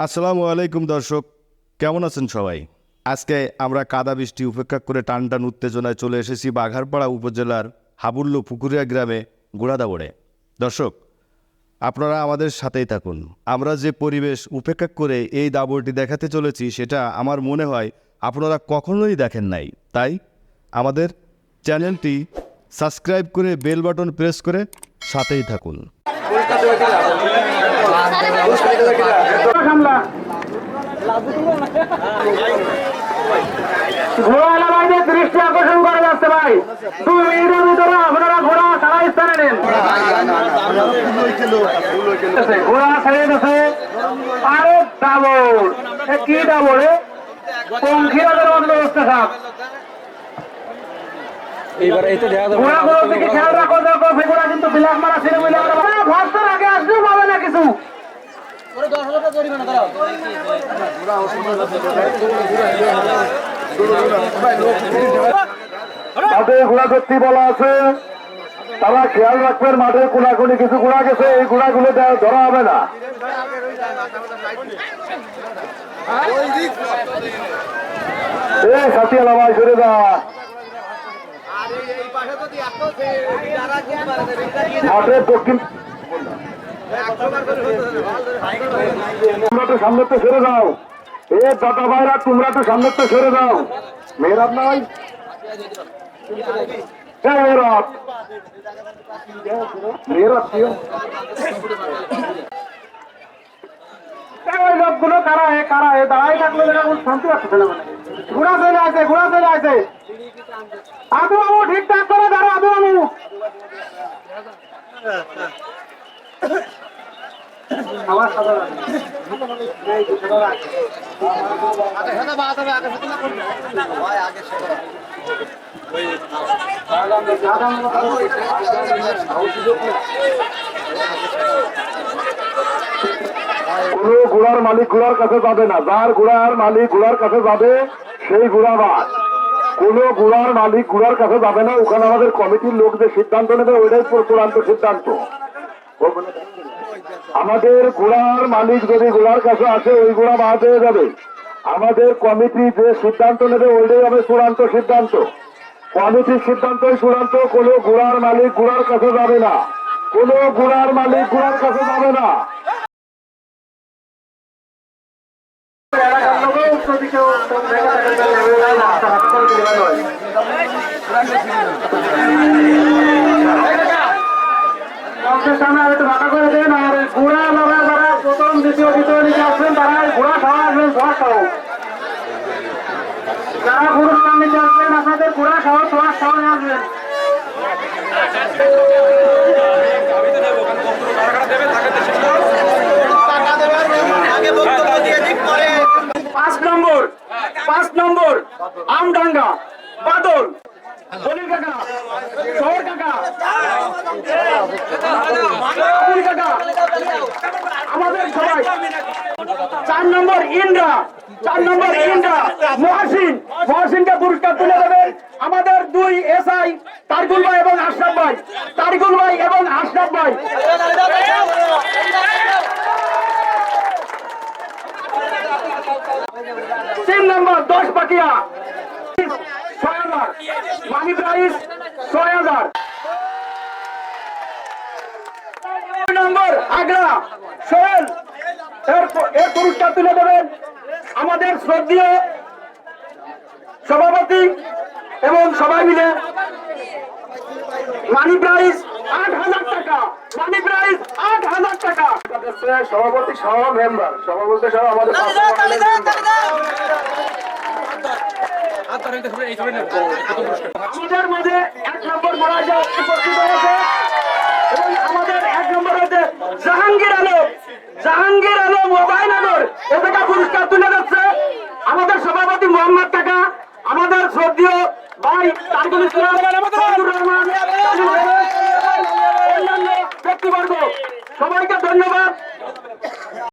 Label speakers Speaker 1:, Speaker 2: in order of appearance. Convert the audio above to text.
Speaker 1: আসসালামু আলাইকুম দর্শক, কেমন আছেন সবাই? আজকে আমরা কাদা বৃষ্টি উপেক্ষা করে টান টান উত্তেজনায় চলে এসেছি বাঘারপাড়া উপজেলার হাবুল্লো পুকুরিয়া গ্রামে ঘোড়াদাবড়ে। দর্শক, আপনারা আমাদের সাথেই থাকুন। আমরা যে পরিবেশ উপেক্ষা করে এই দাবড়টি দেখাতে চলেছি সেটা আমার মনে হয় আপনারা কখনোই দেখেন নাই। তাই আমাদের চ্যানেলটি সাবস্ক্রাইব করে বেল বাটন প্রেস করে সাথেই থাকুন।
Speaker 2: ঘোড়া দৃষ্টি আকর্ষণ করা যাচ্ছে ভাই, 2 মিনিটের ভিতরে আপনারা ঘোড়া সারা স্থানে নেন। ঘোড়া ছেড়ে গেছে আরো ডাবর, কি ডাবরে পঙ্খিরাদের মধ্যে ব্যবস্থা থাক। ঘোড়াগুলোর দিকে খেয়াল রাখো, ঘোড়া কিন্তু বিলাস মারা ছেড়ে বলে ভক্তর আগে আসলেও পাবে না কিছু। মাঠে ঘোড়া করতে বলা আছে, তারা খেয়াল রাখবেন। মাঠে কোনাকুনি কিছু ঘোড়া গেছে, এই ঘোড়াগুলো ধরা হবে না। এই সাথিয়ালা ভাই সরে যা। মাঠের দক্ষিণ তোমরা তো সামনে তো সরে যাও। এ দাদা ভাইরা তোমরা তো সামনে তো সরে যাও। মেহরাব নাই, লোকগুলো কারা হে দাঁড়াই থাকলে শান্তি পাচ্ছে না। ঘোড়া চলে আছে, ঘোড়া চলে আছে। আদু বাবু ঠিকঠাক করে দাঁড়ো, আদু বাবু। আমার সাধারণ কোন ঘোড়ার মালিক ঘোড়ার কাছে যাবে না। যার ঘোড়ার মালিক ঘোড়ার কাছে যাবে সেই ঘোড়া বাদ। কোন ঘোড়ার মালিক ঘোড়ার কাছে যাবে না। ওখানে আমাদের কমিটির লোক যে সিদ্ধান্ত নেবে ওইটাই চূড়ান্ত সিদ্ধান্ত। আমাদের ঘোড়ার মালিক যদি ঘোড়ার কাছে আসে ওই ঘোড়া বাদ হয়ে যাবে। আমাদের কমিটি যে সিদ্ধান্ত নেবে ওইটাই হবে চূড়ান্ত সিদ্ধান্ত। কমিটির সিদ্ধান্তই চূড়ান্ত। কোন ঘোড়ার মালিক ঘোড়ার কাছে যাবে না। কোন ঘোড়ার মালিক ঘোড়ার কাছে যাবে না। সামনে একটু ভাটা করে দেন। আর ঘোড়া লড়া যারা প্রথম দ্বিতীয় নিতে আসবেন তারা ঘোড়া খাওয়া আসবেন, ঘোড়া খাও। যারা পুরস্কার নিতে আসবেন আপনাদের ঘোড়া খাওয়া তোমার খাওয়া আসবেন। 5 নম্বর আমডাঙ্গা বাদল বলির কাকা, শহর কাকা, কাকা, আমাদের সবাই। 4 নম্বর ইন্দ্রা, মহাসিনকে পুরস্কার তুলে দেবেন আমাদের 2 এসআই তারিকুল ভাই এবং আশরাফ ভাই। 3 নম্বর 10 পাকিয়া 6000, মানি প্রাইস 6000। 2 নম্বর আগ্রা সোহেল, এর পুরস্কার তুলে দেবেন আমাদের শ্রদ্ধেয় সভাপতি এবং সবাই মিলে। মানি প্রাইস 8000 টাকা। সভাপতি সহ মেম্বার, সভাপতি সহ আমাদের মাঝে 1 নম্বর মহারাজা উপস্থিত হয়েছে এবং আমাদের 1 নম্বর হচ্ছে জাহাঙ্গীর আলম মোবাইলনগর। এটাকে পুরস্কার তুলে যাচ্ছে আমাদের সভাপতি মোহাম্মদ কাকা, আমাদের শ্রদ্ধেয় ভাই তারিকুল ইসলাম, রহমান, অন্যান্য ব্যক্তিবর্গ। সবাইকে ধন্যবাদ।